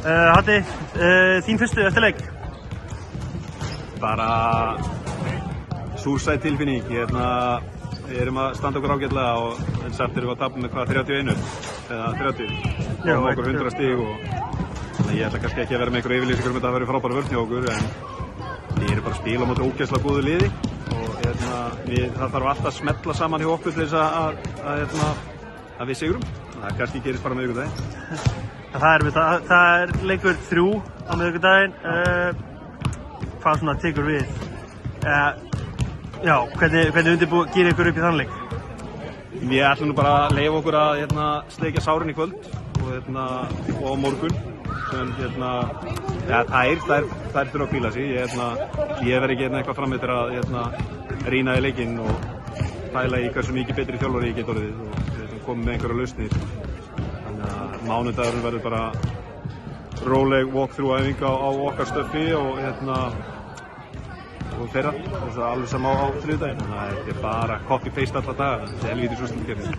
Haddi, þín fyrstu eftir leik? Bara súrsæt tilfinning. Við erum að standa okkur ágætlega og samt erum við að tapa með hvað 31 eða 30 og okkur 100 stig og ég ætla kannski ekki að vera með einhverju yfirlýsingur um þetta að vera frábæra vörn hjá okkur en við erum bara að spila á móti ógeðslega góðu liði og það þarf alltaf að smella saman hjá okkur til þess að við sigrum. Það kannski gerist bara miðvikudaginn. Það er leikur 3 á miðvikudaginn. Hvað svona tekur við? Já, hvernig gýr ykkur upp í þann leik? Við ætlum nú bara að leyfa okkur að sleikja sárin í kvöld og á morgun. Þær þurfa að hvíla sig. Ég verð ekki eitthvað fram eftir að rýna í leikinn og pæla í hversu mikið betri þjálfari ég get orðið og koma með einhverja lausnir. Þannig að mánudagurinn verður bara róleg walk-through æfing á okkar stöffi og þeirra, alveg sama á þriðjudaginn. Þannig að þetta er bara copy-paste alla daga, þetta er helvítis úrslitakeppni.